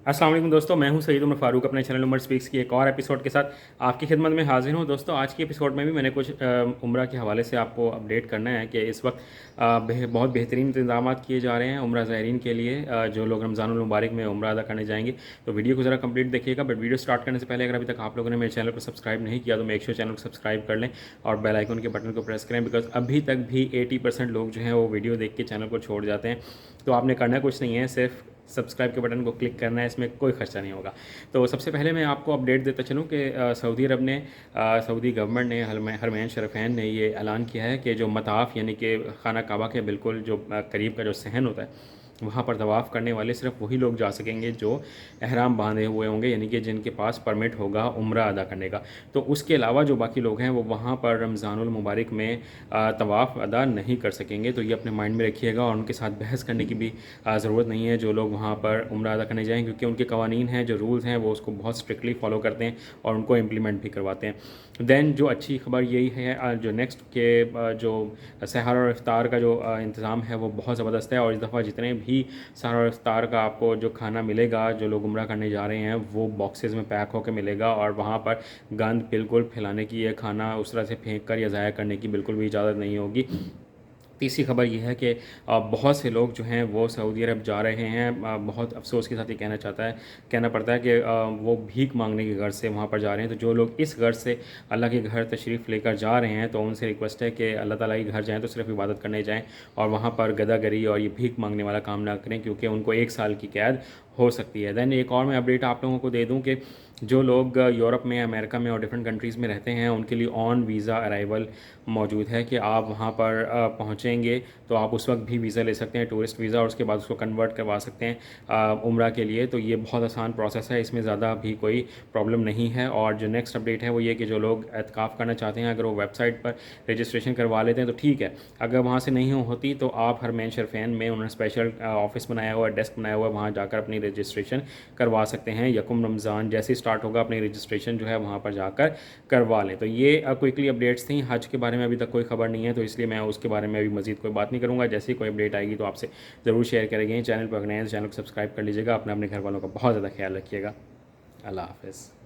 अस्सलाम वालेकुम दोस्तों, मैं हूं सईद उमर फारूक अपने चैनल उमर स्पीक्स की एक और एपिसोड के साथ आपकी खिदमत में हाजिर हूं। दोस्तों, आज की एपिसोड में भी मैंने कुछ उम्रा के हवाले से आपको अपडेट करना है कि इस वक्त बहुत बेहतरीन इंतजाम किए जा रहे हैं उम्रा ज़ायरीन के लिए। जो लोग रमज़ानुल मुबारक में उम्रा अदा करने जाएंगे तो वीडियो को ज़रा कंप्लीट देखिएगा। बट वीडियो स्टार्ट करने से पहले अगर अभी तक आप लोगों ने मेरे चैनल को सब्सक्राइब नहीं किया तो मेक श्योर चैनल को सब्सक्राइब कर लें और बेल आइकन के बटन को प्रेस करें, बिकॉज अभी तक भी 80% लोग जो हैं वो वीडियो देख के चैनल को छोड़ जाते हैं। तो आपने करना कुछ नहीं है, सिर्फ सब्सक्राइब के बटन को क्लिक करना है, इसमें कोई खर्चा नहीं होगा। तो सबसे पहले मैं आपको अपडेट देता चलूँ कि सऊदी अरब ने सऊदी गवर्नमेंट ने हरमैन शरीफैन ने ये ऐलान किया है कि जो मताफ़ यानी कि खाना काबा के बिल्कुल जो करीब का जो सहन होता है वहाँ पर तवाफ़ करने वाले सिर्फ वही लोग जा सकेंगे जो एहराम बांधे हुए होंगे, यानी कि जिनके पास परमिट होगा उम्रा अदा करने का। तो उसके अलावा जो बाकी लोग हैं वो वहाँ पर रमज़ानुल मुबारक में तवाफ़ अदा नहीं कर सकेंगे। तो ये अपने माइंड में रखिएगा और उनके साथ बहस करने की भी ज़रूरत नहीं है जो लोग वहाँ पर उम्रा अदा करने जाएँ, क्योंकि उनके कवानीन हैं, जो रूल्स हैं वो उसको बहुत स्ट्रिक्टली फॉलो करते हैं और उनको इम्प्लीमेंट भी करवाते हैं। दैन जो अच्छी खबर यही है जो नेक्स्ट के जो सहर और इफ्तार का जो इंतज़ाम है वो बहुत ज़बरदस्त है। और इस दफ़ा जितने भी सहर और इफ्तार का आपको जो खाना मिलेगा, जो लोग उम्रा करने जा रहे हैं, वो बॉक्सेस में पैक होकर मिलेगा और वहाँ पर गंद बिल्कुल फैलाने की, ये खाना उस तरह से फेंक कर या ज़ाया करने की बिल्कुल भी इजाज़त नहीं होगी। तीसरी खबर यह है कि बहुत से लोग जो हैं वो सऊदी अरब जा रहे हैं। बहुत अफसोस के साथ ये कहना पड़ता है कि वो भीख मांगने की गर्ज से वहाँ पर जा रहे हैं। तो जो लोग इस गर्ज से अल्लाह के घर तशरीफ़ लेकर जा रहे हैं तो उनसे रिक्वेस्ट है कि अल्लाह ताला के घर जाएँ तो सिर्फ इबादत करने जाएँ और वहाँ पर गदागरी और ये भीख मांगने वाला काम ना करें, क्योंकि उनको 1 साल की कैद हो सकती है। दैन एक और मैं अपडेट आप लोगों को दे दूँ कि जो लोग यूरोप में, अमेरिका में और डिफरेंट कंट्रीज़ में रहते हैं उनके लिए ऑन वीज़ा अराइवल मौजूद है कि आप वहाँ पर पहुँचेंगे तो आप उस वक्त भी वीज़ा ले सकते हैं, टूरिस्ट वीज़ा, और उसके बाद उसको कन्वर्ट करवा सकते हैं उम्रा के लिए। तो ये बहुत आसान प्रोसेस है, इसमें ज़्यादा भी कोई प्रॉब्लम नहीं है। और जो नेक्स्ट अपडेट है वो ये कि जो लोग एतकाफ़ करना चाहते हैं अगर वो वेबसाइट पर रजिस्ट्रेशन करवा लेते हैं तो ठीक है, अगर वहाँ से नहीं होती तो आप हरमैन शरीफैन में उन्होंने स्पेशल ऑफिस बनाया हुआ है, डेस्क बनाया हुआ है, वहाँ जाकर अपनी रजिस्ट्रेशन करवा सकते हैं। यकुम रमज़ान जैसे स्टार्ट होगा अपनी रजिस्ट्रेशन जो है वहाँ पर जाकर करवा लें। तो ये क्विकली अपडेट्स थी। हज के बारे में अभी तक कोई खबर नहीं है तो इसलिए मैं उसके बारे में अभी मज़ीद कोई बात नहीं करूँगा। जैसे ही कोई अपडेट आएगी तो आपसे ज़रूर शेयर करेंगे। चैनल पर नए हैं तो चैनल को सब्सक्राइब कर लीजिएगा। अपने घर वालों का बहुत ज़्यादा ख्याल रखिएगा। अल्लाह हाफ़िज़।